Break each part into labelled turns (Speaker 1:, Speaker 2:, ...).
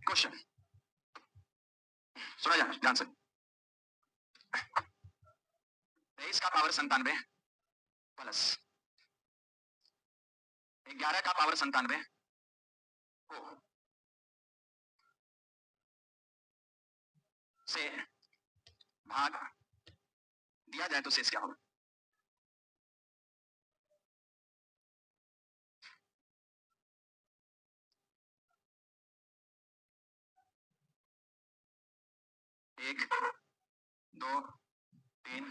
Speaker 1: Question सुना जाए ध्यान से। 23 का पावर 97 प्लस 11 का पावर 97 को से भाग दिया जाए तो शेष क्या होगा? एक, दो, तीन,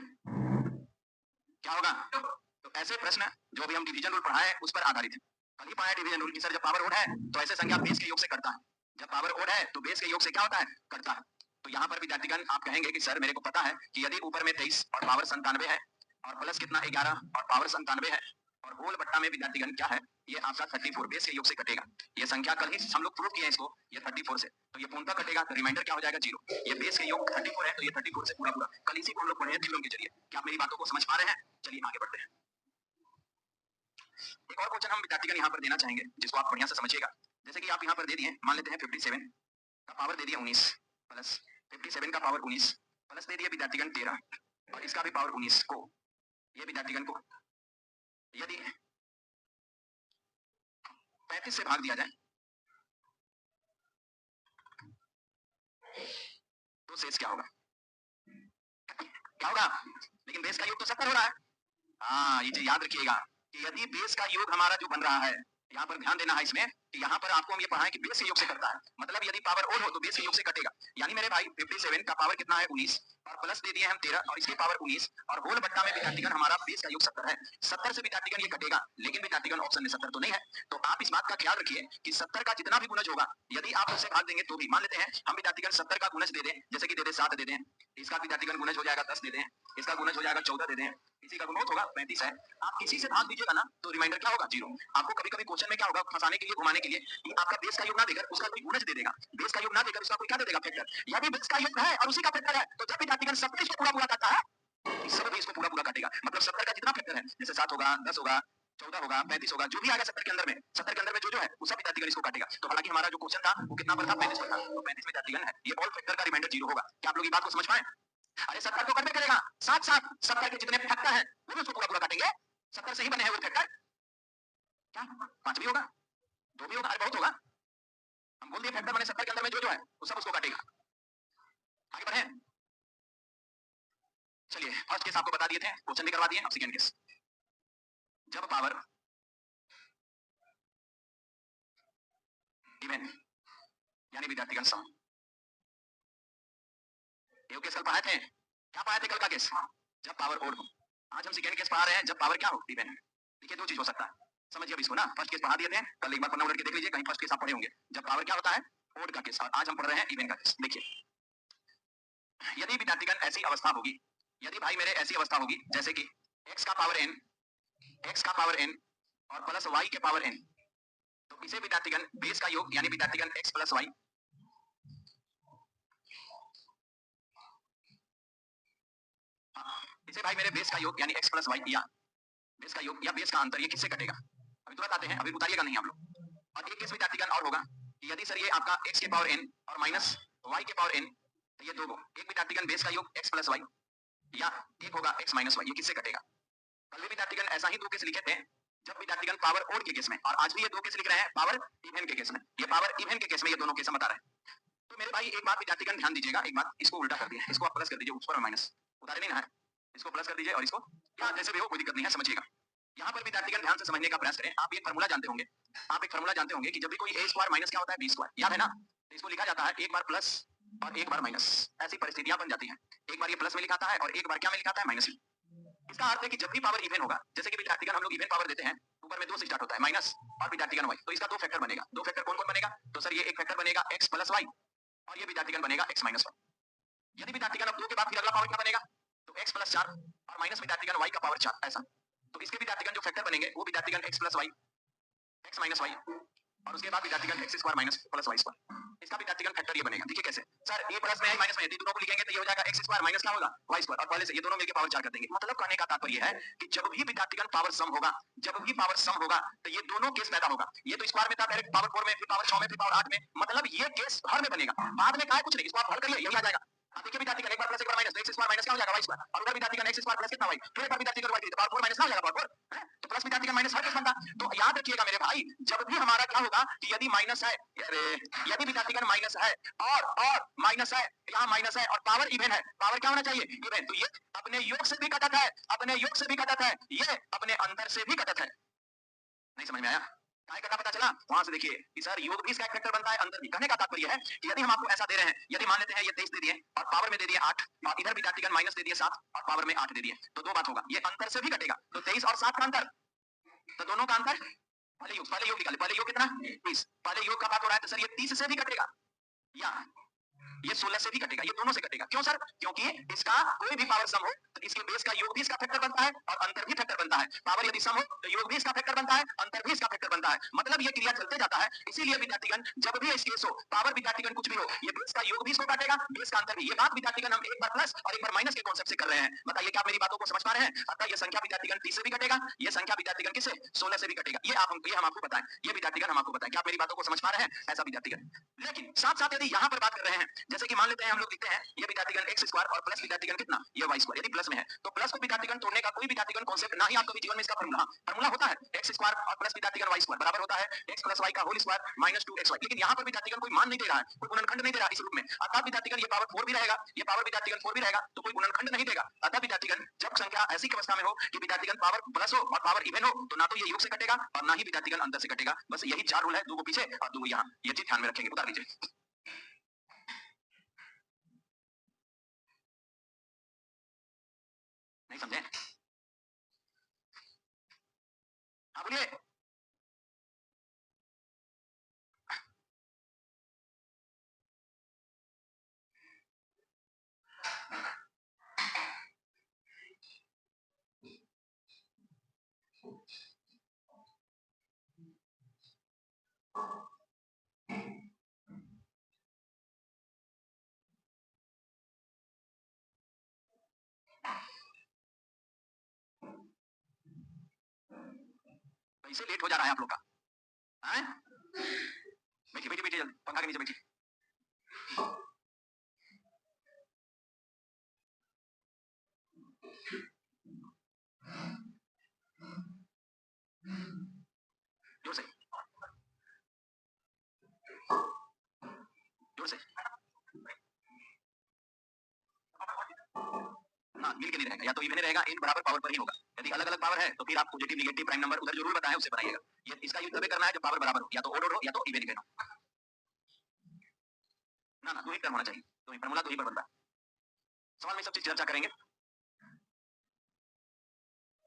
Speaker 1: क्या होगा? तो ऐसे प्रश्न जो भी हम डिवीजन रूल पढ़ाए उस पर आधारित है। कल ही पढ़ाया डिवीजन रूल की सर जब पावर ओड है तो ऐसे संख्या बेस के योग से करता है, जब पावर ओड है तो बेस के योग से क्या होता है? करता है। तो यहाँ पर विद्यार्थीगण आप कहेंगे कि सर मेरे को पता है कि यदि ऊपर में 23 और पावर 97 है और प्लस कितना 11 और पावर 97 है और होल बट्टा में विद्यार्थीगण क्या है? ये आपका 34 बेस के योग से कटेगा। ये संख्या कल ही हम लोग प्रूव किए इसको, ये 34 से, तो ये पूर्णतः कटेगा तो रिमाइंडर क्या हो जाएगा? 0। ये बेस के योग 34 है तो ये 34 से पूरा पूरा कल इसी को हम लोग पढ़े हैं थ्योरम के जरिए। क्या आप मेरी बातों को समझ पा रहे हैं? चलिए आगे बढ़ते हैं। एक और क्वेश्चन हम विद्यार्थीगण यहाँ पर देना चाहेंगे जिसको आप बढ़िया से समझिएगा। जैसे कि आप यहाँ पर दे दिए, मान लेते हैं 57 का पावर दे दिया 19 प्लस 57 का पावर 19 प्लस दे दिया विद्यार्थीगण 13 और इसका भी पावर 19 को ये विद्यार्थीगण को यदि 35 से भाग दिया जाए तो शेष क्या होगा? क्या होगा? लेकिन बेस का योग तो 70 हो रहा है। हाँ, ये चीज याद रखिएगा कि यदि बेस का योग हमारा जो बन रहा है, यहाँ पर ध्यान देना है इसमें कि यहाँ पर आपको हम ये पढ़ाएं कि बेस के योग से करता है, मतलब यदि पावर ओड हो तो बेस के योग से कटेगा। यानी मेरे भाई 57 का पावर कितना है? 19 और प्लस दे दिए हम 13 और इसकी पावर 19 और होल बट्टा में विद्यार्थीगण हमारा बेस का योग 70 है। 70 से विद्यार्थीगण ये कटेगा, लेकिन विद्यार्थीगण ऑप्शन में 70 तो नहीं है। तो आप इस बात का ख्याल रखिए कि 70 का जितना भी गुणज होगा यदि आप उससे भाग देंगे तो भी, मान लेते हैं हम विद्यार्थीगण 70 का गुणज दे दें, जैसे कि दे दे 7 दे दें, इसका विद्यार्थीगण गुणज हो जाएगा 10 दे दें, इसका गुणज हो जाएगा 14 दे दें, इसी का गुणज होगा 35 है। आप किसी से भाग दीजिएगा ना तो रिमाइंडर क्या होगा? 0। आपको कभी कभी क्वेश्चन में क्या होगा, फंसाने के लिए, घुमाने के लिए, कि आपका बेस का योग ना देकर उसका कोई गुणज दे देगा, बेस का योग ना देकर उसका कोई क्या दे देगा? फैक्टर। यदि बेस का योग है और उसी का फैक्टर है तो जब विद्यार्थीगण 70 को पूरा पूरा करता है सब भी इसको पूरा पूरा काटेगा, मतलब 70 का जितना फैक्टर है, जैसे 7 होगा, 10 होगा, 14 होगा, 35 होगा, जो भी आएगा 70 के अंदर में, 70 के अंदर में जो है वो सब विद्यार्थीगण इसको काटेगा। तो हालांकि हमारा जो क्वेश्चन था वो कितना पर था? 35 पर था, तो 35 विद्यार्थीगण है, ये ऑल फैक्टर का रिमाइंडर 0 होगा। क्या आप लोग ये बात को समझ पाए? अरे 70 तो करबे करेगा, साथ साथ 70 के जितने फैक्टर है वो भी उसको पूरा पूरा काटेंगे। 70 से ही बने हैं वो फैक्टर। क्या 5 भी होगा, 2 भी होगा, अरे बहुत होगा। हम बोल दिए फैक्टर बने 70 के अंदर में जो है वो सब उसको काटेगा। आगे बढ़े, चलिए फर्स्ट केस आपको बता दिए थे, क्वेश्चन भी करवा दिए, अब सेकंड केस। जब पावर इवन यानी विद्यार्थीगण सम, ये केस कल पढ़ाए थे। क्या पढ़ाए थे कल का केस? जब पावर ओड हो। आज हम सेकंड केस पढ़ा रहे हैं जब पावर क्या हो? इवन है। देखिए दो चीज हो सकता है, समझिए अब इसको ना। फर्स्ट केस पढ़ा दिए थे कल, एक बार पन्ना उलट के देख लीजिए, कहीं फर्स्ट केस आप पढ़े होंगे जब पावर क्या होता है? ओड का केस, और आज हम पढ़ रहे हैं इवन का केस। देखिए यदि विद्यार्थीगण ऐसी अवस्था होगी, यदि भाई मेरे ऐसी अवस्था होगी जैसे कि x का पावर n, x का पावर n और प्लस y के पावर n, तो इसे विद्यार्थीगण बेस का योग यानी विद्यार्थीगण x प्लस y, इसे भाई मेरे बेस का योग यानी x प्लस y या बेस का योग या बेस का अंतर, ये किससे कटेगा? अभी तुरंत आते हैं, अभी बताइएगा नहीं आप लोग। और एक केस विद्यार्थीगण और होगा कि यदि सर ये आपका x के पावर n और माइनस y के पावर n, तो ये दो को एक विद्यार्थीगण बेस का योग x प्लस y या एक होगा x माइनस y, ये किससे कटेगा? कल भी विद्यार्थीगण ऐसा ही दो केस लिखे थे जब विद्यार्थीगण पावर ओड के केस में, और आज भी ये दो केस लिख रहे हैं पावर इवन के केस में। ये पावर इवन के केस में ये दोनों केस हम बता रहे हैं। तो मेरे भाई एक बात विद्यार्थीगण ध्यान दीजिएगा, एक बात, इसको उल्टा कर दिया, इसको आप प्लस कर दीजिए, ऊपर और माइनस उतारे नहीं ना है, इसको प्लस कर दीजिए और इसको क्या जैसे भी हो कोई दिक्कत नहीं है, समझिएगा। यहाँ पर विद्यार्थीगण ध्यान से समझने का प्रयास करें। आप एक फार्मूला जानते होंगे, आप एक फार्मूला जानते होंगे कि जब भी कोई a स्क्वायर माइनस क्या होता है? b स्क्वायर, याद है ना? तो इसको लिखा जाता है एक बार प्लस और एक बार माइनस, ऐसी परिस्थितियां बन जाती हैं। एक बार ये प्लस में लिखाता है और एक बार क्या में लिखाता है? माइनस में। इसका अर्थ है कि जब भी पावर इवन होगा, जैसे कि विद्यार्थीगण हम लोग इवन पावर देते हैं, ऊपर में 2 से स्टार्ट होता है माइनस और विद्यार्थीगण y, तो इसका दो फैक्टर बनेगा। दो फैक्टर कौन कौन बनेगा? तो सर ये एक फैक्टर बनेगा x प्लस y और ये विद्यार्थीगण बनेगा x माइनस y। यदि विद्यार्थीगण अब 2 के बाद फिर अगला पावर क्या बनेगा? तो x प्लस 4 और माइनस विद्यार्थीगण y का पावर 4, ऐसा। तो इसके विद्यार्थीगण जो फैक्टर बनेंगे वो विद्यार्थीगण x plus y, x minus y और उसके बाद विद्यार्थीगण x square minus plus y square, इसका विद्यार्थीगण फैक्टर ये बनेगा। देखिए कैसे सर, ए प्लस में है माइनस में है, तो दोनों को लिखेंगे तो ये हो जाएगा एक्स स्क्वायर माइनस क्या होगा वाई स्क्वायर, और पहले से ये दोनों मिलकर पावर 4 कर देंगे। मतलब कहने का तात्पर्य है कि जब भी विद्यार्थीगण पावर सम होगा, जब भी पावर सम होगा तो ये दोनों केस पैदा होगा। ये तो स्क्वायर में था, डायरेक्ट पावर 4 में, फिर पावर 6 में, फिर पावर 8 में, मतलब ये केस हर में बनेगा। बाद में का है कुछ नहीं, इसको आप हल करिए यही आ जाएगा। अब देखिए विद्यार्थीगण एक बार प्लस एक बार माइनस, तो एक्स स्क्वायर माइनस क्या हो जाएगा वाई स्क्वायर, और उधर विद्यार्थीगण एक्स स्क्वायर प्लस कितना वाई, फिर एक बार विद्यार्थीगण वाई तो पावर 4 माइनस क्या हो जाएगा पावर 4, तो प्लस विद्यार्थीगण माइनस हर केस बनता। तो याद रखिएगा मेरे भाई, जब भी हमारा क्या होगा कि यदि माइनस है, यदि विद्यार्थीगण माइनस है और माइनस है, यहाँ माइनस है और पावर इवन है, पावर क्या होना चाहिए इवन, तो ये अपने योग से भी कटत है, अपने योग से भी कटत है, ये अपने अंतर से भी कटत है। नहीं समझ में आया? काय कटा पता चला वहां से देखिए कि सर योग भी इसका एक फैक्टर बनता है, अंतर भी। कहने का तात्पर्य है कि यदि हम आपको ऐसा दे रहे हैं, यदि मान लेते हैं ये 23 दे दिए और पावर में दे दिए 8, और इधर विद्यार्थीगण माइनस दे दिए 7 और पावर में 8 दे दिए, तो दो बात होगा, ये अंतर से भी कटेगा। तो 23 और 7 का अंतर, तो दोनों का अंतर, पहले योग निकाले, पहले योग कितना 30, पहले योग का बात हो रहा है, तो सर ये 30 से भी कटेगा या ये 16 से भी कटेगा, ये दोनों से कटेगा। क्यों सर? क्योंकि इसका कोई भी पावर सम हो तो इसके बेस का योग भी इसका फैक्टर बनता है और अंतर भी फैक्टर बनता है। पावर यदि सम हो तो योग भी इसका फैक्टर बनता है, अंतर भी इसका फैक्टर बनता है, मतलब ये क्रिया चलते जाता है। इसीलिए विद्यार्थीगण जब भी इस केस हो, पावर विद्यार्थीगण कुछ भी हो, ये बेस का योग भी इसको काटेगा, बेस का अंतर भी। ये बात विद्यार्थीगण हम एक बार प्लस और एक बार माइनस के कॉन्सेप्ट से कर रहे हैं। बताइए क्या आप मेरी बातों को समझ पा रहे हैं? अतः ये संख्या विद्यार्थीगण 30 से भी कटेगा, ये संख्या विद्यार्थीगण किससे 16 से भी कटेगा। ये हम आपको बताएं, ये विद्यार्थीगण हम आपको बताएं। क्या आप मेरी बातों को समझ पा रहे हैं? ऐसा विद्यार्थीगण। लेकिन साथ साथ यदि यहाँ पर बात कर रहे हैं, जैसे कि मान लेते हैं हम लोग लिखते हैं ये विद्यार्थीगण एक्स स्क्वायर और प्लस विद्यार्थीगण कितना ये वाई स्क्वायर, यदि प्लस में है तो प्लस को विद्यार्थीगण तोड़ने का कोई विद्यार्थीगण कॉन्सेप्ट ना ही आप कभी जीवन में इसका फार्मूला होता है एक्स स्क्वायर और प्लस विद्यार्थीगण वाई स्क्वायर बराबर होता है एक्स प्लस वाई का होल स्क्वायर माइनस 2xy। लेकिन यहाँ पर विद्यार्थीगण कोई मान नहीं दे रहा है, कोई गुणनखंड नहीं दे रहा इस रूप में, अर्थात विद्यार्थीगण ये पावर 4 भी रहेगा, ये पावर विद्यार्थीगण 4 भी रहेगा, तो कोई गुणनखंड नहीं देगा। अतः विद्यार्थीगण जब संख्या ऐसी अवस्था में हो कि विद्यार्थीगण पावर प्लस हो और पावर इवन हो, तो ना तो ये योग से कटेगा और ना ही विद्यार्थीगण अंतर से कटेगा। बस यही 4 रूल है, दो को पीछे और दो यहाँ, ये चीज ध्यान में रखेंगे। उतार लीजिए। नहीं समझे? हाँ बोलिए। कैसे लेट हो जा रहा है आप लोग का? बैठिए बैठिए बैठिए, पंखा के नीचे बैठिए। जोर से जोर से। हाँ मिल के नहीं रहेगा, या तो इवन रहेगा, इन बराबर पावर पर ही होगा। यदि अलग अलग पावर है तो फिर आप पॉजिटिव नेगेटिव प्राइम नंबर उधर जो रूल बताया उससे बनाइएगा। ये इसका यूज तभी करना है जब पावर बराबर हो, या तो ओड हो या तो इवन हो। ना दो ही टर्म होना चाहिए, तो फार्मूला दो ही पर बनता है। सवाल में सब चीज चर्चा करेंगे।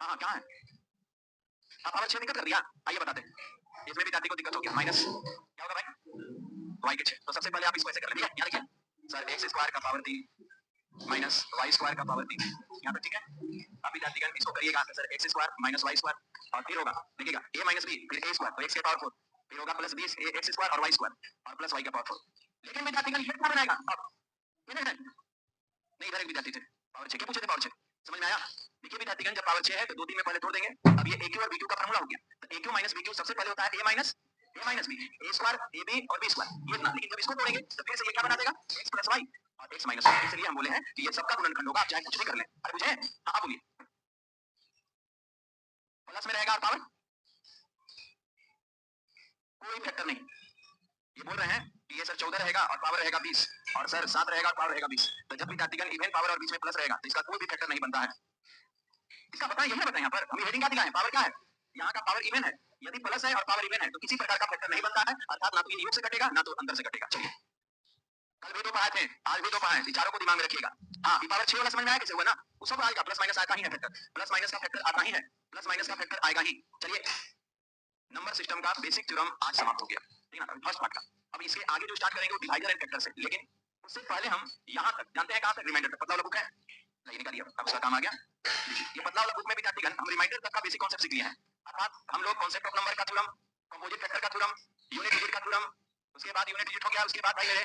Speaker 1: हाँ क्या है? हाँ पावर 6 दिक्कत कर दिया, आइए बताते हैं। इसमें भी जाति को दिक्कत हो गया, माइनस क्या होगा भाई वाई के 6। तो सबसे पहले आप इसको ऐसे कर लेंगे, याद रखिए सर एक्स स्क्वायर का पावर 3 माइनस वाई स्क्वायर का पावर 3, यहाँ पर ठीक है। अभी जातिगण इसको करिएगा sir X square minus Y square और फिर होगा देखिएगा ए माइनस बी फिर ए स्क्वायर, तो एक्स के पावर 4 फिर होगा प्लस बी एक्स स्क्वायर और वाई स्क्वायर और प्लस वाई का पावर 4। लेकिन विद्यार्थीगण ये क्या बनाएगा अब? नहीं इधर एक विद्यार्थी थे पावर 6 के पूछे थे, पावर 6 समझ में आया? देखिए विद्यार्थीगण जब पावर 6 है तो दो तीन में पहले तोड़ देंगे। अब ये AQ और BQ का फार्मूला हो गया, तो AQ माइनस BQ सबसे पहले होता है A minus B, A square AB और B स्क्वायर, ये इतना। लेकिन जब इसको तोड़ेंगे तो फिर से ये क्या बना देगा x प्लस y और x माइनस y। इसलिए हम बोले हैं कि ये सबका गुणनखंड होगा, आप चाहे कुछ भी कर लें। अरे बुझे? हाँ बोलिए। प्लस में रहेगा और पावर कोई फैक्टर नहीं, ये बोल रहे हैं कि ये सर 14 रहेगा और पावर रहेगा 20 और सर 7 रहेगा और पावर रहेगा 20। तो जब विद्यार्थीगण इवन पावर और बीच में प्लस रहेगा तो इसका कोई भी फैक्टर नहीं बनता है। इसका पता यही बताया, यहाँ पर हम हेडिंग क्या दिखाएं, पावर क्या है, यहाँ का पावर इवन है। यदि प्लस है और पावर इवन है तो किसी प्रकार का फैक्टर नहीं बनता है, अर्थात ना तो ये योग से कटेगा ना तो अंदर से कटेगा। चलिए कल भी दो पढ़ाए थे, आज भी दो पढ़ाए, विचारों को दिमाग में रखिएगा। हाँ पावर 6 वाला समझ में आया कैसे हुआ ना, वो सब आएगा, प्लस माइनस आता ही है फैक्टर, प्लस माइनस का फैक्टर आता ही है, प्लस माइनस का फैक्टर आएगा ही। चलिए नंबर सिस्टम का बेसिक थ्योरम आज समाप्त हो गया, ठीक है ना, फर्स्ट पार्ट का। अब इसके आगे जो स्टार्ट करेंगे वो डिवाइडर एंड फैक्टर से, लेकिन उससे पहले हम यहाँ तक जानते हैं कहाँ तक, रिमाइंडर तक। पतला वाला बुक है, नहीं निकालिए, अब उसका काम आ गया। ये पतला वाला बुक में विद्यार्थीगण हम रिमाइंडर तक का बेसिक कॉन्सेप्ट सीख लिए हैं, अर्थात हम लोग कॉन्सेप्ट ऑफ नंबर का थ्योरम, कंपोजिट फैक्टर का थ्योरम, यूनिट बाद यूनिट डिजिट हो गया, उसके बाद भाई मेरे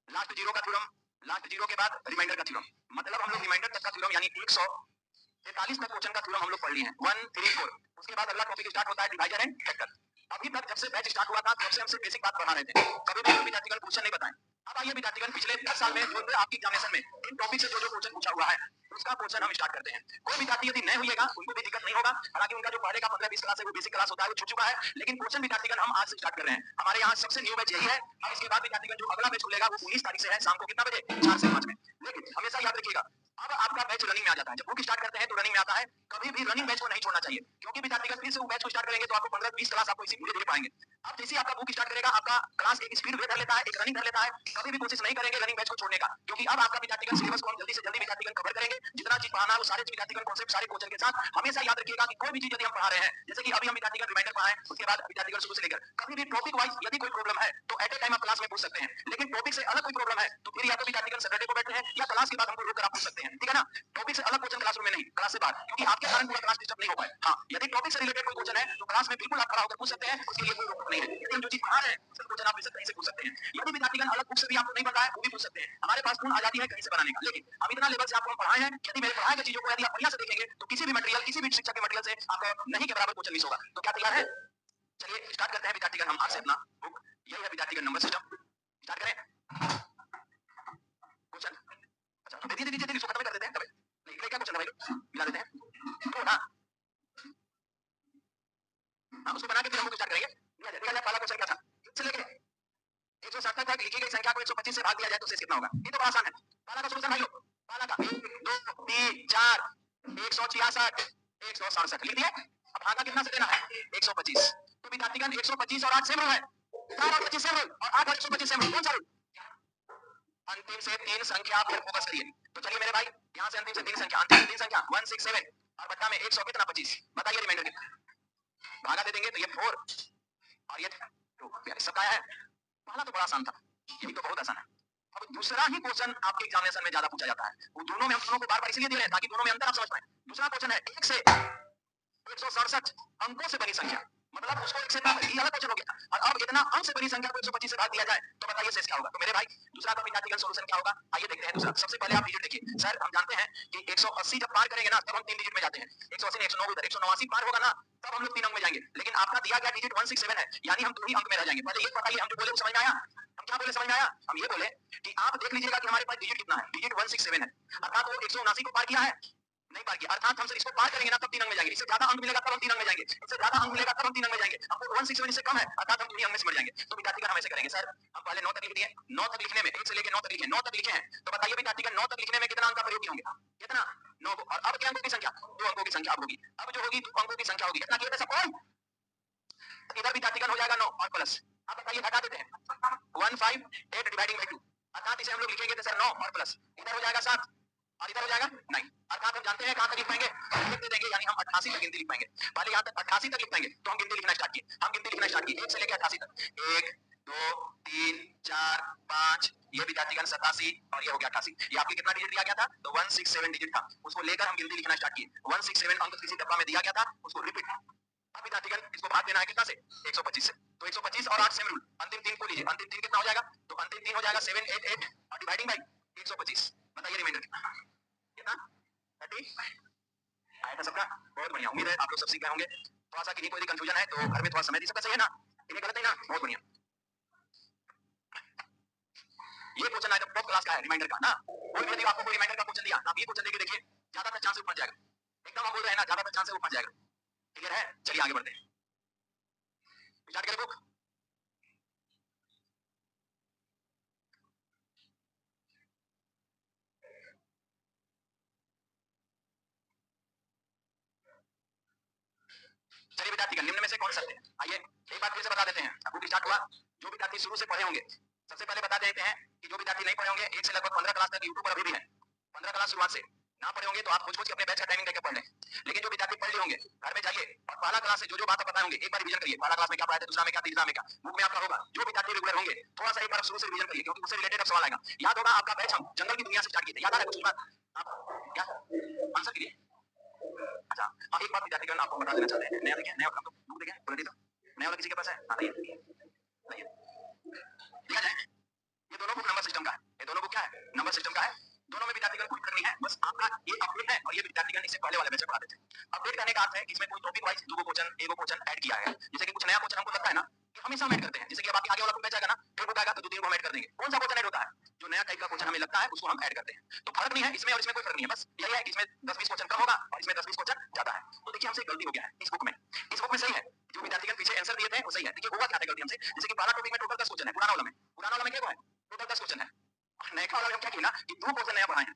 Speaker 1: लास्ट जीरो का थ्योरम, लास्ट जीरो के बाद रिमाइंडर का थ्योरम, मतलब हम लोग रिमाइंडर तक का थ्योरम यानी 143 तक क्वेश्चन का थ्योरम हम लोग पढ़ लिए हैं 1 3 4। उसके बाद अगला टॉपिक स्टार्ट होता है डिवाइजर एंड फैक्टर। अभी तक जब से बैच स्टार्ट हुआ था तब से हमसे बेसिक बात पढ़ा रहे थे, कभी भी विद्यार्थीगण क्वेश्चन नहीं बताएं। अब आइए विद्यार्थीगण पिछले 10 साल में जो आपकी एग्जामिनेशन में इन टॉपिक से जो क्वेश्चन पूछा हुआ है उसका क्वेश्चन हम स्टार्ट करते हैं। कोई विद्यार्थी यदि नए हुएगा उनको भी दिक्कत नहीं होगा, हालांकि उनका जो पहले का 15-20 क्लास है वो बेसिक क्लास होता है, वो छूट चुका है, लेकिन क्वेश्चन विद्यार्थीगण हम आज से स्टार्ट कर रहे हैं। हमारे यहाँ सबसे न्यू बैच यही है। अब इसके बाद विद्यार्थीगण जो अगला बैच खुलेगा वो 19 तारीख से है, शाम को कितना बजे, 4 से 5 में। लेकिन हमेशा याद रखिएगा अब आपका बैच रनिंग में आ जाता है, जब बुक स्टार्ट करते हैं तो रनिंग में आता है, कभी भी रनिंग बैच को नहीं छोड़ना चाहिए, क्योंकि विद्यार्थीगण फिर से वो बैच को स्टार्ट करेंगे तो आपको 15-20 क्लास आपको इसी धीरे धीरे पाएंगे। अब जैसे आपका बुक स्टार्ट करेगा आपका क्लास एक स्पीड वे कर लेता है, एक रनिंग कर लेता है, कभी भी कोशिश नहीं करेंगे रनिंग बैच को छोड़ने का, क्योंकि अब आपका विद्यार्थीगण सिलेबस को हम जल्दी से जल्दी विद्यार्थीगण कवर करेंगे, जितना चीज पढ़ाना है वो सारे विद्यार्थीगण कॉन्सेप्ट सारे क्वेश्चन के साथ। हमेशा याद रखिएगा कि कोई भी चीज यदि हम पढ़ा रहे हैं, जैसे कि अभी हम विद्यार्थीगण रिमाइंडर पढ़ाएं, उसके बाद विद्यार्थीगण शुरू से लेकर कभी भी टॉपिक वाइज यदि कोई प्रॉब्लम है तो एट ए टाइम आप क्लास में पूछ सकते हैं, लेकिन टॉपिक से अलग कोई प्रॉब्लम है तो फिर या तो विद्यार्थीगण सैटरडे को बैठे हैं या क्लास के बाद हमको रोक कर आप पूछ सकते हैं, ठीक है ना। टॉपिक से अलग क्वेश्चन क्लासरूम में नहीं, क्लास से बाहर, क्योंकि आपके कारण पूरा क्लास डिस्टर्ब नहीं हो पाए। हाँ, यदि टॉपिक से रिलेटेड कोई क्वेश्चन है तो क्लास में बिल्कुल आप खड़ा होकर पूछ सकते हैं, उसके लिए कोई रोक नहीं है, लेकिन जो चीज पढ़ा रहे हैं उसका क्वेश्चन आप बेशक कहीं से पूछ सकते हैं। यदि विद्यार्थीगण अलग बुक से भी आपको नहीं पता है वो भी पूछ सकते हैं, हमारे पास पूर्ण आजादी है कहीं से बनाने का, लेकिन हम इतना लेवल से आपको हम पढ़ाए हैं, यदि मेरे पढ़ाए गए चीजों को यदि आप बढ़िया से देखेंगे तो किसी भी मटेरियल किसी भी शिक्षक के मटेरियल से आपको नहीं के बराबर क्वेश्चन मिस होगा। तो क्या तैयार है? चलिए स्टार्ट करते हैं विद्यार्थीगण हम आज से अपना बुक, यही है विद्यार्थीगण नंबर सिस्टम, स्टार्ट करें क्वेश्चन। अच्छा तो धीरे धीरे इसको खत्म कर देते हैं, तब नहीं क्या क्वेश्चन है भाई मिला देते हैं तो ना, हाँ उसको बना के फिर हम लोग स्टार्ट करेंगे। देखा जाए पहला क्वेश्चन क्या था, इससे लेके 160 तक लिखी गई संख्या को 125 से भाग दिया जाए तो शेष कितना होगा। ये तो बड़ा आसान है, पहला का सॉल्यूशन भाइयों, पहला का 1 2 3 4 166 167 लिख दिया। अब भागा कितना से देना है 125, तो विद्यार्थीगण 125 और 8 सेम रूल है, 4 और 25 सेम रूल और 8 और 125 सेम रूल, कौन सा रूल? अंतिम से तीन संख्या पर फोकस करिए। तो चलिए मेरे भाई यहाँ से अंतिम से तीन संख्या, अंतिम से तीन संख्या 167 और बट्टा में 100 कितना 25, बताइए रिमाइंडर कितना, भागा दे देंगे तो ये 4 और ये 2, सब आया है। पहला तो बड़ा आसान था, ये भी तो बहुत आसान है। अब दूसरा ही क्वेश्चन आपके एग्जामिनेशन में ज्यादा पूछा जाता है, वो दोनों में हम दोनों को बार बार इसलिए दे रहे हैं ताकि दोनों में अंतर आप समझ पाए। दूसरा क्वेश्चन है 1 से 167 अंकों से बनी संख्या, मतलब उसको 1 से ये अलग क्वेश्चन हो गया, और अब इतना अंक से बनी संख्या को 125 से भाग दिया जाए तो बताइए शेष क्या होगा। तो मेरे भाई दूसरा का विद्यार्थी का सॉल्यूशन क्या होगा, आइए देखते हैं। दूसरा सबसे पहले आप डिजिट देखिए, सर हम जानते हैं कि 180 जब पार करेंगे ना तब हम 3 डिजिट में जाते हैं, 180 ने 109 उधर 189 पार होगा ना तब हम लोग 3 अंक में जाएंगे, लेकिन आपका दिया गया डिजिट 167 है, यानी हम 2 ही अंक में रह जाएंगे। पहले ये बताइए हम जो बोले वो समझ में आया, हम क्या बोले समझ में आया? हम ये बोले कि आप देख लीजिएगा कि हमारे पास डिजिट कितना है, डिजिट 167 है, अर्थात वो 179 को पार किया है, नहीं पार किया, अर्थात हम इसको पार करेंगे ना तब 3 अंक में जाएंगे, इससे ज्यादा अंक मिलेगा तब हम 3 अंक में जाएंगे, इससे ज्यादा अंक मिलेगा तब हम 3 अंक में जाएंगे, हमको 167 से कम है अर्थात हम 2 अंक में सिमट जाएंगे। तो विद्यार्थीगण हम ऐसे करेंगे, सर हम पहले 9 तक लिख दिए, 9 तक लिखने में 1 से लेकर 9 तक लिखे, 9 तक लिखे हैं, तो बताइए विद्यार्थीगण 9 तक लिखने में कितना अंक का प्रयोग होंगे, कितना 9 को, और अब क्या अंकों की संख्या 2 अंकों की संख्या अब होगी, अब जो होगी 2 अंकों की संख्या होगी, कितना किया था सब, इधर विद्यार्थीगण हो जाएगा 9 और प्लस, आप बताइए घटा देते हैं 158 डिवाइडिंग बाय 2, अर्थात इसे हम लोग लिखेंगे तो सर 9 और प्लस इधर हो जाएगा 7 और इधर हो जाएगा 9, अर्थात हम जानते हैं कहां तक लिख पाएंगे, लिख दे देंगे, यानी हम 88 तक गिनती लिख पाएंगे। पहले यहां तक 88 तक लिख पाएंगे तो हम गिनती लिखना स्टार्ट किए, हम गिनती लिखना स्टार्ट किए 1 से लेकर 88 तक, 1 2 3 4 5, ये विद्यार्थीगण 87 और ये हो गया 88, ये आपके कितना डिजिट दिया गया था, तो 167 डिजिट था, उसको लेकर हम गिनती लिखना स्टार्ट किए, 167 अंक किसी डब्बा में दिया गया था उसको रिपीट, अब विद्यार्थीगण इसको भाग देना है कितना से 125 से, तो 125 और 8 सेम रूल, अंतिम 3 को लीजिए, अंतिम 3 कितना हो जाएगा, तो अंतिम 3 हो जाएगा 788 और डिवाइडिंग बाय 125, बताइए रिमाइंडर कितना 30 आया था सबका, बहुत बढ़िया, उम्मीद है आप लोग सब सीख गए होंगे। थोड़ा सा किन्हीं को यदि कंफ्यूजन है तो घर में थोड़ा समय दी, सबका सही है ना, इन्हें गलत है ना, बहुत बढ़िया। ये क्वेश्चन आया टॉप क्लास का है रिमाइंडर का ना, कोई भी यदि आपको कोई रिमाइंडर का क्वेश्चन दिया आप ये क्वेश्चन देके देखिए, ज्यादातर चांस वो फंस जाएगा, एकदम हम बोल रहे हैं ना ज्यादातर चांस है वो फंस जाएगा, क्लियर है। चलिए आगे बढ़ते हैं, स्टार्ट करें बुक। चलिए विद्यार्थीगण निम्न में से कौन सत्य है, आइए एक बार फिर से बता देते हैं, अब बुक स्टार्ट हुआ, जो विद्यार्थी शुरू से पढ़े होंगे सबसे पहले बता देते हैं कि जो विद्यार्थी नहीं पढ़े होंगे 1 से लगभग 15 क्लास तक यूट्यूब पर अभी भी है, 15 क्लास शुरुआत से ना पढ़े होंगे तो आप कुछ के अपने बैच का टाइमिंग लेकर पढ़ लें, लेकिन जो विद्यार्थी पढ़ लिए होंगे घर में जाइए और पहला क्लास से जो बातें बताए होंगे एक बार रिवीजन करिए, पहला क्लास में क्या पढ़ाया था, दूसरा में क्या, तीसरा में क्या, बुक में आपका होगा। जो विद्यार्थी रेगुलर होंगे थोड़ा सा एक बार शुरू से रिवीजन करिए, क्योंकि उससे रिलेटेड अब सवाल आएगा, याद होगा आपका बैच हम जंगल की दुनिया से स्टार्ट किए थे, याद आ रहा है कुछ बात आप क्या आंसर कीजिए। अच्छा हाँ एक बात विद्यार्थीगण आपको बता देना चाहते हैं, नया देखें, नया हम तो बुक देखें बोल दी, तो नया वाला किसी के पास है, हाँ आइए देखा जाए ये अपडेट है और ये विद्यार्थीगण इससे पहले वाले बैच में पढ़ाते थे। अपडेट करने का अर्थ है कि इसमें कोई टॉपिक वाइज दो क्वेश्चन एगो क्वेश्चन ऐड किया है। जैसे कि कुछ नया क्वेश्चन हमको लगता है ना कि हमेशा हम ऐड करते हैं। जैसे कि अब आपके आगे वाला बैच आएगा ना, फिर बुक आएगा तो 2-3 को हम ऐड कर देंगे। कौन सा क्वेश्चन ऐड होता है? जो नया टाइप का क्वेश्चन हमें लगता है उसको हम ऐड करते हैं। तो फर्क नहीं है इसमें और इसमें, कोई फर्क नहीं है, बस यही है कि इसमें 10-20 क्वेश्चन कम होगा और इसमें 10-20 क्वेश्चन ज्यादा है। तो देखिए हमसे गलती हो गया है इस बुक में। इस बुक में सही है, जो विद्यार्थीगण पीछे आंसर दिए थे वो सही है। देखिए हुआ क्या था गलती हमसे, जैसे कि पहला टॉपिक में टोटल 10 क्वेश्चन है, पुराना वाला में क्या है? टोटल 10 क्वेश्चन है। नया वाला में हम क्या किया ना कि 2 क्वेश्चन नया पढ़ाए हैं।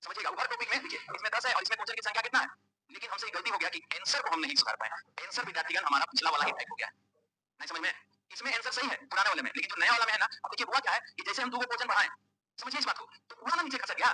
Speaker 1: समझिएगा, हर टॉपिक में देखिए इसमें 10 है और इसमें क्वेश्चन की संख्या कितना है। लेकिन हमसे गलती हो गया कि आंसर को हम नहीं सुधार पाए। आंसर विद्यार्थीगण हमारा पिछला वाला ही टाइप हो गया है। नहीं समझ में? इसमें आंसर सही है पुराने वाले में, लेकिन जो नया वाला में है ना, अब देखिए हुआ क्या है कि जैसे हम 2 क्वेश्चन पढ़ाए, समझिए इस बात को, तो पुराना नीचे खसक गया।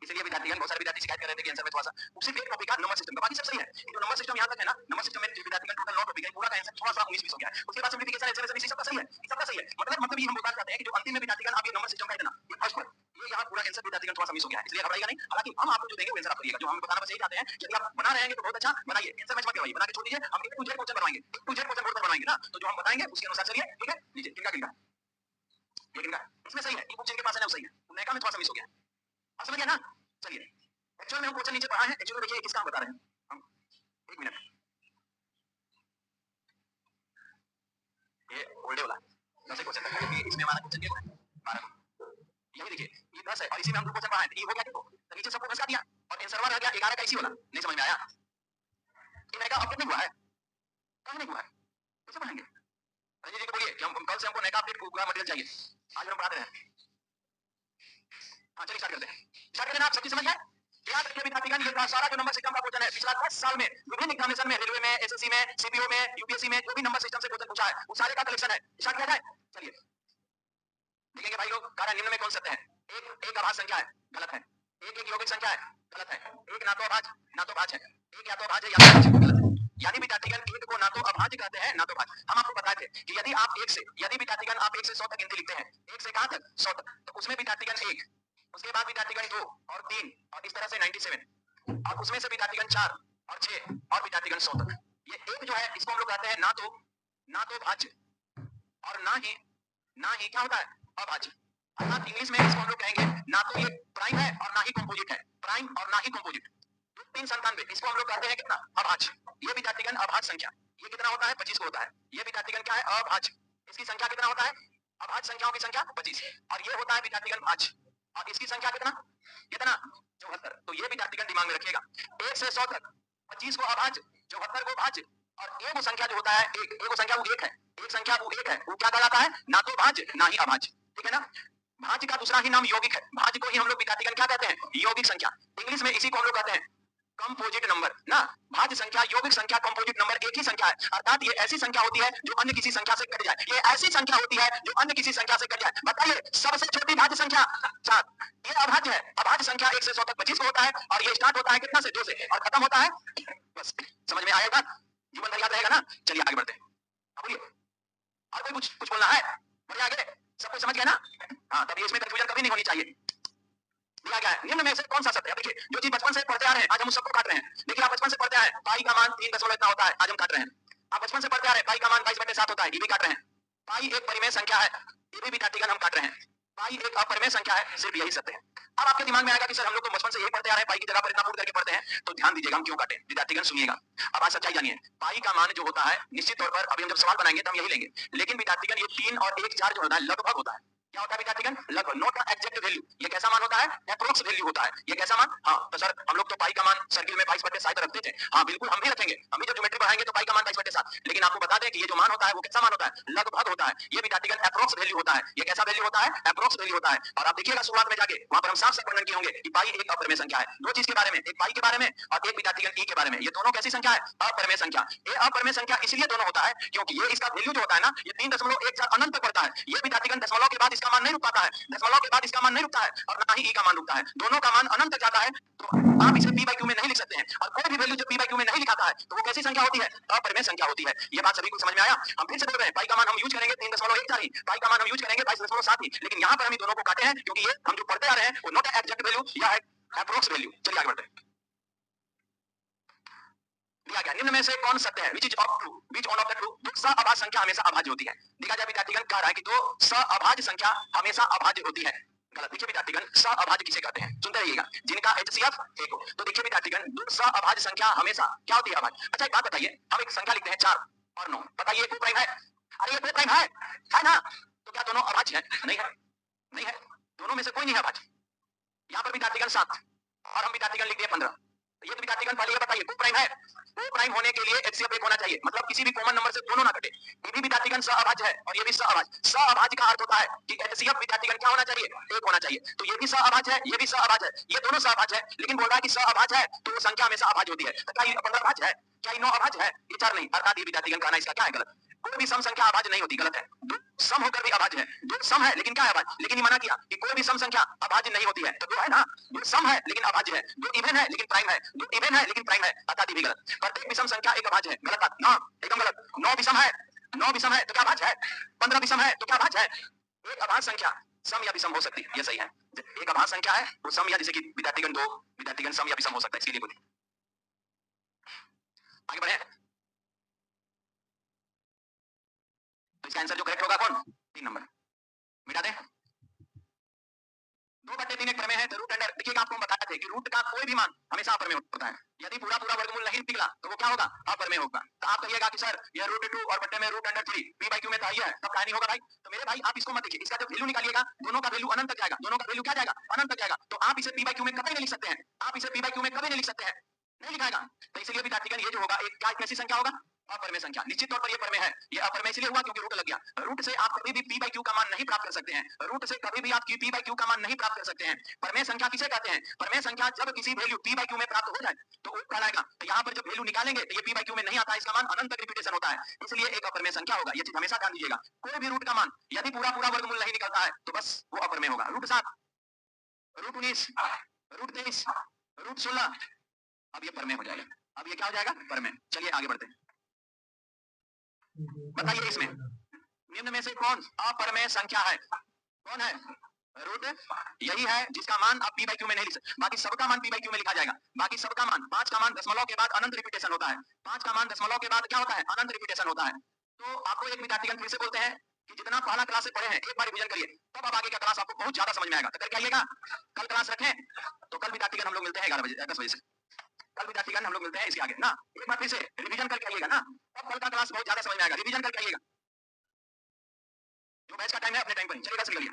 Speaker 1: इसलिए विद्यार्थीगण, बहुत सारे विद्यार्थी शिकायत कर रहे थे कि आंसर में थोड़ा सा सिर्फ एक टॉपिक का नंबर सिस्टम का, बाकी सब सही है। ये जो नंबर सिस्टम यहां तक है ना, नंबर सिस्टम में जो विद्यार्थीगण टोटल 9 टॉपिक है, पूरा का आंसर थोड़ा सा 19-20 हो गया है। उसके बाद सिंपलीफिकेशन एसएमएस सबका सही है, सबका सही है। मतलब ये हम बता चाहते हैं कि जो अंतिम में विद्यार्थीगण आप ये नंबर सिस्टम का इतना ये फर्स्ट पर ये यहाँ पूरा आंसर विद्यार्थीगण थोड़ा सा मिस हो गया है, इसलिए घबराइएगा नहीं। हालांकि हम आपको जो देंगे वो आंसर आप करिएगा। जो हम बताना बस यही चाहते हैं कि यदि आप बना रहे हैं तो बहुत अच्छा बनाइए, आंसर मैच मत करवाइए, बना के छोड़ दीजिए। हम एक टू जेड क्वेश्चन बनवाएंगे, एक टू जेड क्वेश्चन बोर्ड पर बनवाएंगे ना, तो जो हम बताएंगे उसके अनुसार चलिए, ठीक है? लीजिए किनका किनका ये किनका इसमें सही है, ये बुक जिनके पास है ना वो सही है, नैका में थोड़ा सा मिस हो गया। आप समझ गए ना? चलिए एक्चुअल में हम क्वेश्चन नीचे पढ़ा है, एक्चुअल में देखिए किसका हम बता रहे हैं हम। एक मिनट, ये ओल्डे वाला 10 क्वेश्चन तक है, इसमें हमारा क्वेश्चन क्या है 12। यही देखिए ये 10 है और इसी में हम 2 क्वेश्चन पढ़ाए थे, ये हो गया देखो, तो नीचे सबको 10 का दिया और आंसर रह गया 11 का इसी वाला। नहीं समझ में आया? इन नैका अपडेट नहीं हुआ है, कहां नहीं हुआ है, कैसे पढ़ेंगे? रंजीत जी को बोलिए कि हम कल से हमको नैका अपडेट पूरा मटेरियल चाहिए, आज हम पढ़ा रहे हैं। हाँ चलिए स्टार्ट करते हैं, स्टार्ट करते हैं। आप सब चीज समझ गए? याद रखिए विद्यार्थीगण, ये सारा जो नंबर सिस्टम का क्वेश्चन है पिछला 10 साल में विभिन्न एग्जामिनेशन में, रेलवे में, एसएससी में, सीपीओ में, यूपीएससी में जो भी नंबर सिस्टम से क्वेश्चन पूछा है वो सारे का कलेक्शन है। स्टार्ट किया जाए, चलिए देखेंगे भाई लोग कार्य निम्न में कौन सत्य है। एक अभाज्य संख्या है, गलत है। एक यौगिक संख्या है, गलत है। एक ना तो अभाज्य है। एक या तो अभाज्य है या तो अभाज्य, गलत है। यानी विद्यार्थीगण एक को ना तो अभाज्य कहते हैं ना तो भाज्य। हम आपको बताए थे कि यदि विद्यार्थीगण आप 1 से 100 तक गिनती लिखते हैं, 1 से कहां तक 100 तक, तो उसमें विद्यार्थीगण 1, उसके बाद विद्यार्थीगण 2 और 3 और इस तरह से 97 और उसमें से विद्यार्थीगण 4 और 6 और विद्यार्थीगण 100 तक। ये एक जो है इसको हम लोग कहते हैं ना तो भाज्य और ना ही क्या होता है अभाज्य। अर्थात इंग्लिश में इसको हम लोग कहेंगे ना तो ये प्राइम है और ना ही कंपोजिट है, प्राइम और ना ही कंपोजिट। 397 इसको हम लोग कहते हैं कितना अभाज्य। ये विद्यार्थीगण अभाज्य संख्या, ये कितना होता है 25 को होता है। ये विद्यार्थीगण क्या है अभाज्य, इसकी संख्या कितना होता है अभाज्य संख्याओं की संख्या 25 और ये होता है विद्यार्थीगण भाज्य और इसकी संख्या कितना 74। तो ये विद्यार्थीगण दिमाग में रखिएगा 1 से 100 तक 25 को अभाज्य, 74 को भाज्य और एक संख्या जो होता है एक संख्या वो एक है, एक संख्या वो एक है, वो क्या कहलाता है ना तो भाज्य ना ही अभाज्य, ठीक है ना? भाज्य का दूसरा ही नाम यौगिक है, भाज्य को ही हम लोग विद्यार्थीगण क्या कहते हैं यौगिक संख्या। इंग्लिश में इसी को हम लोग कहते हैं कंपोजिट नंबर ना। भाज्य संख्या, यौगिक संख्या, कंपोजिट नंबर एक ही संख्या है, अर्थात ये ऐसी संख्या होती है जो अन्य किसी संख्या से कट जाए। ये ऐसी संख्या होती है जो अन्य किसी संख्या से कट जाए। बताइए सबसे छोटी भाज्य संख्या 4, ये अभाज्य है। अभाज्य संख्या 1 से 100 तक 25 को होता है और ये स्टार्ट होता है कितना से 2 से और खत्म होता है बस। समझ में आएगा? जीवन भर याद रहेगा ना? चलिए आगे बढ़ते हैं। बोलिए और कोई कुछ बोलना है? बढ़िया आगे सब कुछ समझ गया ना? हाँ, तभी इसमें कंफ्यूजन कभी नहीं होनी चाहिए। दिया गया है निम्न में से कौन सा सत्य है? देखिए जो चीज बचपन से पढ़ते आ रहे हैं आज हम उस सबको काट रहे हैं। देखिए आप बचपन से पढ़ते आए पाई का मान 3 दशमलव इतना होता है, आज हम काट रहे हैं। आप बचपन से पढ़ते आ रहे हैं पाई का मान 22/7 होता है, ये भी काट रहे हैं। पाई एक परिमेय संख्या है, ये भी विद्यार्थीगण हम काट रहे हैं। पाई एक अपरिमेय संख्या है, सिर्फ यही सत्य है। अब आपके दिमाग में आएगा कि सर हम लोग तो बचपन से यही पढ़ते आ रहे हैं, पाई की जगह पर इतना पुट करके पढ़ते हैं, तो ध्यान दीजिएगा हम क्यों काटे। विद्यार्थीगण सुनिएगा, अब आज सच्चाई जानिए। पाई का मान जो होता है निश्चित तौर पर अभी हम जब सवाल बनाएंगे तो हम यही लेंगे, लेकिन विद्यार्थीगण ये 3 और 1 4 जो होता है लगभग होता है। क्या होता है विद्यार्थीगण? लगभग, नॉट द एग्जैक्ट वैल्यू। ये कैसा मान होता है? एप्रोक्स वैल्यू होता है। ये कैसा मान? हाँ तो सर हम लोग तो पाई का मान सर्किल में 22/7 रखते थे। हाँ बिल्कुल हम भी रखेंगे, हम भी जब ज्योमेट्री पढ़ाएंगे तो पाई का मान 22/7, लेकिन आपको बता दें कि ये जो मान होता है वो कैसा मान होता है? लगभग होता है। ये विद्यार्थीगण एप्रोक्स वैल्यू होता है। ये कैसा वैल्यू होता है? एप्रोक्स वैल्यू होता है। और आप देखिएगा शुरुआत में जाके वहां पर हम साफ साफ वर्णन किए होंगे कि पाई एक अपरिमेय संख्या है। दो चीज के बारे में, एक पाई के बारे में और एक विद्यार्थीगण ई के बारे में। ये दोनों कैसी संख्या है? अपरिमेय संख्या। ये अपरिमेय संख्या इसलिए दोनों होता है क्योंकि ये इसका वैल्यू जो होता है ना ये 3.14 अनंत तक बढ़ता है। ये विद्यार्थीगण दशमलव के बाद इसका मान नहीं रुक पाता है, दशमलव के बाद इसका मान नहीं रुकता है और ना ही ई का मान रुकता है, दोनों का मान अनंत तक जाता है। तो आप इसे p/q में नहीं लिख सकते हैं और कोई भी वैल्यू जो p/q में नहीं लिखाता है तो वो कैसी संख्या होती है? अपरिमेय संख्या होती है। ये बात सभी को समझ में आया? हम फिर से बोल रहे हैं पाई का मान हम यूज करेंगे 3.14 ही, पाई का मान हम यूज करेंगे 22.7 ही, लेकिन यहाँ पर हम दोनों को काटे हैं क्योंकि ये हम जो पढ़ते आ रहे हैं वो नॉट एग्जैक्ट वैल्यू या एप्रोक्स वैल्यू। चलिए आगे बढ़ते हैं। दिया गया निम्न में से कौन सत्य है? Which one of the true? दो सअभाज्य संख्या हमेशा अभाज्य होती है। देखा जाए विद्यार्थीगण कह रहा है कि दो सअभाज्य संख्या हमेशा अभाज्य होती है। गलत। देखिए विद्यार्थीगण, सहअभाज्य किसे कहते हैं? सुनते रहिएगा। जिनका एचसीएफ 1 हो। तो देखिए विद्यार्थीगण, दो सहअभाज्य संख्या हमेशा क्या होती है? अभाज्य। अच्छा एक बात बताइए, हम एक संख्या लिखते हैं 4 और 9, बताइए ये 2 प्राइम है? अरे ये 2 प्राइम है ना? तो क्या दोनों अभाज्य है? नहीं है, नहीं है, दोनों में से कोई नहीं है अभाज्य। यहाँ पर विद्यार्थीगण 7 और हम विद्यार्थीगण लिख दिए 15। ये तो विद्यार्थीगण पहले ये बताइए 2 प्राइम है? 2 प्राइम होने के लिए एचसीएफ 1 होना चाहिए, मतलब किसी भी कॉमन नंबर से दोनों ना कटे। ये भी विद्यार्थीगण सहअभाज्य है और ये भी सहअभाज्य। सहअभाज्य का अर्थ होता है कि एचसीएफ विद्यार्थीगण क्या होना चाहिए? 1 होना चाहिए। तो ये भी सहअभाज्य है, ये भी सहअभाज्य है, ये दोनों सहअभाज्य है, लेकिन बोल रहा है कि सहअभाज्य है तो संख्या हमेशा अभाज्य होती है। तो क्या ये 15 अभाज्य है? क्या ये 9 अभाज्य है? ये 4 नहीं। अर्थात ये विद्यार्थीगण कहना इसका क्या है? गलत। कोई भी सम संख्या अभाज्य नहीं होती, गलत है। दो सम होकर भी अभाज्य है। दो सम है लेकिन क्या है? अभाज्य। लेकिन ये मना किया कि कोई भी सम संख्या अभाज्य नहीं होती है। तो दो है ना, दो सम है लेकिन अभाज्य है, दो इवन है लेकिन प्राइम है, दो इवन है लेकिन प्राइम है, अर्थात ये भी गलत। प्रत्येक विषम संख्या एक अभाज्य है, गलत बात ना, एकदम गलत। 9 विषम है, 9 विषम है तो क्या अभाज्य है? 15 विषम है तो क्या अभाज्य है? एक अभाज्य संख्या सम या विषम हो सकती है, ये सही है। एक अभाज्य संख्या है वो सम या, जैसे कि विद्यार्थीगण 2, विद्यार्थीगण सम या विषम हो सकता है, इसके लिए बोलिए। आगे बढ़े तो इसका आंसर जो करेक्ट होगा कौन? 3 नंबर। मिटा दे। 2/3 एक प्रमेय है, तो रूट अंडर, देखिएगा आपको हम बताए थे कि रूट का कोई भी मान हमेशा अपर में होता है। यदि पूरा पूरा वर्गमूल नहीं निकला तो वो क्या होगा? अपर में होगा। तो आप कहिएगा कि सर ये √2 और बट्टे में √3 p/q में तो है, तब क्या नहीं होगा भाई? तो मेरे भाई आप इसको मत देखिए, इसका जब वैल्यू निकालिएगा दोनों का वैल्यू अनंत तक जाएगा, दोनों का वैल्यू क्या जाएगा? अनंत तक जाएगा। तो आप इसे p/q में कभी नहीं लिख सकते हैं, आप इसे p/q में कभी नहीं लिख सकते हैं, नहीं लिखाएगा। तो इसलिए विद्यार्थीगण ये जो होगा एक क्या, कैसी संख्या होगा? अपरमेय संख्या। निश्चित तौर पर ये परमेय है, ये अपरमेय इसलिए हुआ क्योंकि रूट लग गया। रूट से आप कभी भी p/q का मान नहीं प्राप्त कर सकते हैं, रूट से कभी भी आप p/q का मान नहीं प्राप्त कर सकते हैं। परमेय संख्या किसे कहते हैं? परमेय संख्या जब किसी वैल्यू p/q में प्राप्त हो जाए तो वो कहलाएगा। तो यहाँ पर जब वैल्यू निकालेंगे तो ये p/q में नहीं आता, इसका मान अनंत तक रिपीटेशन होता है, इसलिए एक अपरमेय संख्या होगा। ये चीज हमेशा ध्यान दीजिएगा। कोई भी रूट का मान यदि पूरा पूरा वर्गमूल नहीं निकलता है तो बस वो अपरमेय होगा। √7, √19, √23, √16, अब ये परमेय हो जाएगा। अब ये क्या हो जाएगा? परमेय। चलिए आगे बढ़ते हैं। बताइए इसमें निम्न में से कौन अपरमेय संख्या है? कौन है? रूट यही है जिसका मान आप p/q में नहीं लिख सकते, बाकी सबका मान p/q में लिखा जाएगा। बाकी सबका मान 5 का मान दशमलव के बाद अनंत रिपीटेशन होता है, 5 का मान दशमलव के बाद क्या होता है? अनंत रिपीटेशन होता है। तो आपको एक विद्यार्थीगण फिर से बोलते हैं कि जितना पहला क्लास से पढ़े हैं एक बार रिवीजन करिए, तब अब आगे का क्लास आपको बहुत ज्यादा समझ में आएगा। तो करके आइएगा, कल क्लास रखें तो कल विद्यार्थीगण हम लोग मिलते हैं 11 बजे 10 बजे से। कल विद्यार्थीगण हम लोग मिलते हैं इसके आगे ना, एक बार फिर से रिवीजन करके आइएगा ना, तब कल का क्लास बहुत ज्यादा समझ में आएगा। रिवीजन करके आइएगा, जो बैच का टाइम है अपने टाइम पर ही चलिएगा, निकलिए।